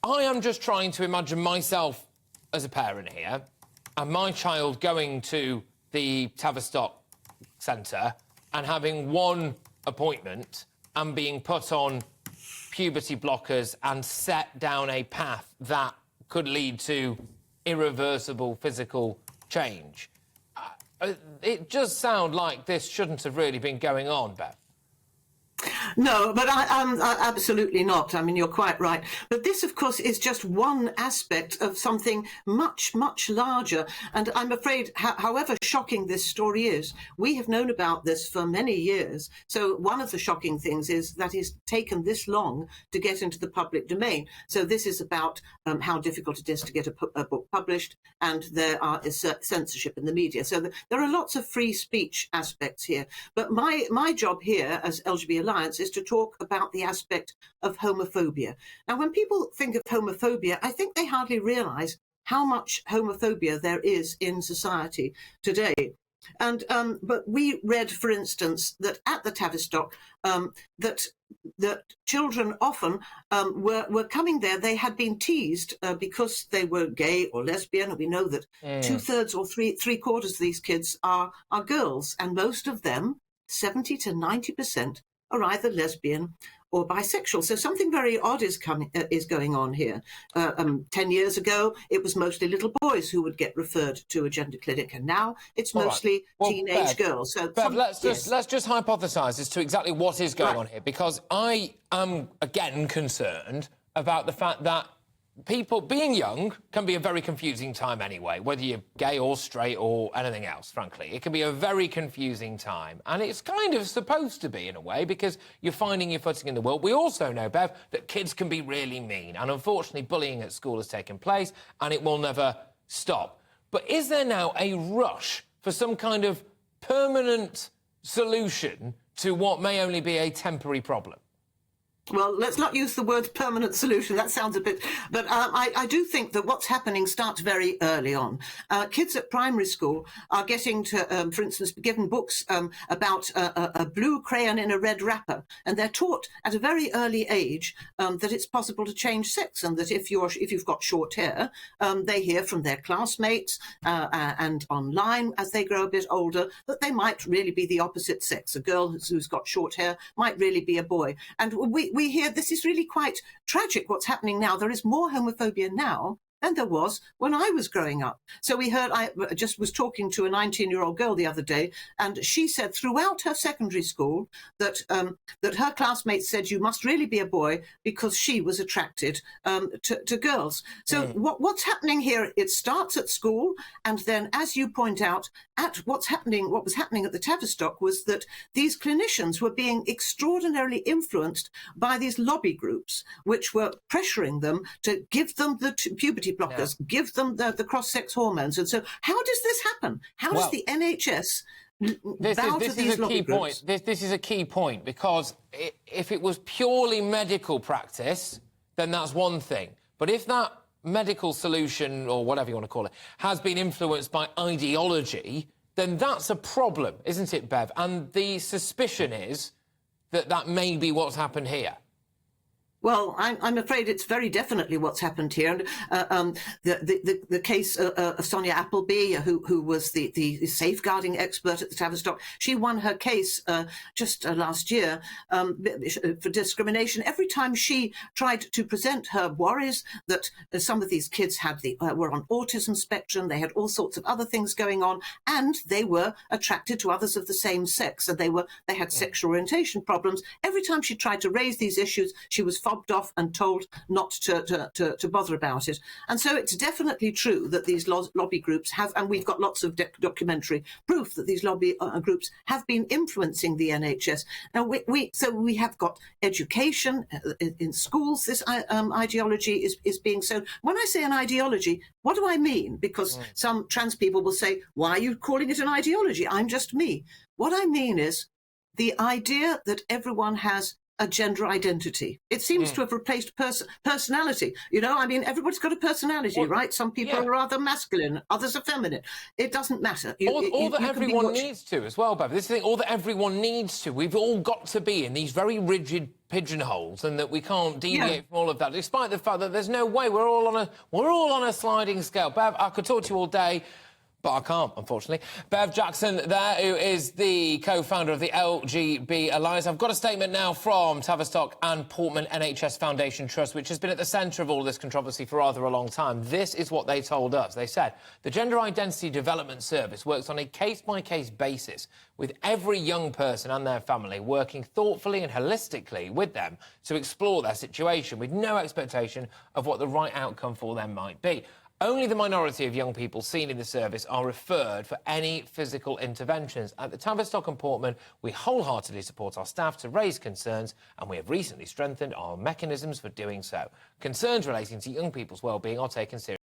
I am just trying to imagine myself as a parent here, and my child going to the Tavistock Centre and having one appointment and being put on puberty blockers and set down a path that could lead to irreversible physical change. It does sound like this shouldn't have really been going on, Bev. No, but absolutely not. I mean, you're quite right. But this, of course, is just one aspect of something much, much larger. And I'm afraid, however shocking this story is, we have known about this for many years. So one of the shocking things is that it's taken this long to get into the public domain. So this is about how difficult it is to get a book published, and there is censorship in the media. So there are lots of free speech aspects here. But my job here as LGB Alliance is to talk about the aspect of homophobia. Now, when people think of homophobia, I think they hardly realise how much homophobia there is in society today. And but we read, for instance, that at the Tavistock, that children often were coming there. They had been teased because they were gay or lesbian, and we know that 2/3 or three-quarters of these kids are girls, and most of them, 70 to 90%, are either lesbian or bisexual. So something very odd is going on here. 10 years ago, it was mostly little boys who would get referred to a gender clinic, and now it's mostly teenage girls. So Bev, let's just hypothesise as to exactly what is going on here, because I am again concerned about the fact that people being young can be a very confusing time anyway, whether you're gay or straight or anything else, frankly. It can be a very confusing time. And it's kind of supposed to be, in a way, because you're finding your footing in the world. We also know, Bev, that kids can be really mean. And unfortunately, bullying at school has taken place, and it will never stop. But is there now a rush for some kind of permanent solution to what may only be a temporary problem? Well, let's not use the word permanent solution. That sounds a bit... But I do think that what's happening starts very early on. Kids at primary school are getting to, for instance, be given books about a blue crayon in a red wrapper, and they're taught at a very early age that it's possible to change sex, and that if you've got short hair, they hear from their classmates and online as they grow a bit older that they might really be the opposite sex. A girl who's got short hair might really be a boy. And we hear this is really quite tragic what's happening now. There is more homophobia now than there was when I was growing up. So we heard, I just was talking to a 19-year-old girl the other day, and she said throughout her secondary school that that her classmates said you must really be a boy because she was attracted to girls. So what's happening here, it starts at school, and then, as you point out, what was happening at the Tavistock was that these clinicians were being extraordinarily influenced by these lobby groups, which were pressuring them to give them the puberty blockers, give them the cross-sex hormones. And so how does this happen? How does the NHS bow to these lobby groups? This is a key point, because if it was purely medical practice, then that's one thing. But if that medical solution, or whatever you want to call it, has been influenced by ideology, then that's a problem, isn't it, Bev? And the suspicion is that that may be what's happened here. Well, I'm afraid it's very definitely what's happened here. And the case of Sonia Appleby, who was the safeguarding expert at the Tavistock, she won her case just last year for discrimination. Every time she tried to present her worries that some of these kids were on autism spectrum, they had all sorts of other things going on, and they were attracted to others of the same sex, and they had sexual orientation problems. Every time she tried to raise these issues, she was fobbed off and told not to bother about it. And so it's definitely true that these lobby groups have, and we've got lots of documentary proof that these lobby groups have been influencing the NHS. Now, so we have got education in schools. This ideology is being sown. When I say an ideology, what do I mean? Because some trans people will say, why are you calling it an ideology? I'm just me. What I mean is the idea that everyone has a gender identity. It seems to have replaced personality. You know, I mean, everybody's got a personality, right? Some people are rather masculine, others are feminine. It doesn't matter. All that everyone needs to as well, Bev. This is the thing, all that everyone needs to. We've all got to be in these very rigid pigeonholes, and that we can't deviate from all of that, despite the fact that there's no way. We're all on a sliding scale. Bev, I could talk to you all day, but I can't, unfortunately. Bev Jackson there, who is the co-founder of the LGB Alliance. I've got a statement now from Tavistock and Portman NHS Foundation Trust, which has been at the centre of all this controversy for rather a long time. This is what they told us. They said, the Gender Identity Development Service works on a case-by-case basis with every young person and their family, working thoughtfully and holistically with them to explore their situation with no expectation of what the right outcome for them might be. Only the minority of young people seen in the service are referred for any physical interventions. At the Tavistock and Portman, we wholeheartedly support our staff to raise concerns, and we have recently strengthened our mechanisms for doing so. Concerns relating to young people's well-being are taken seriously.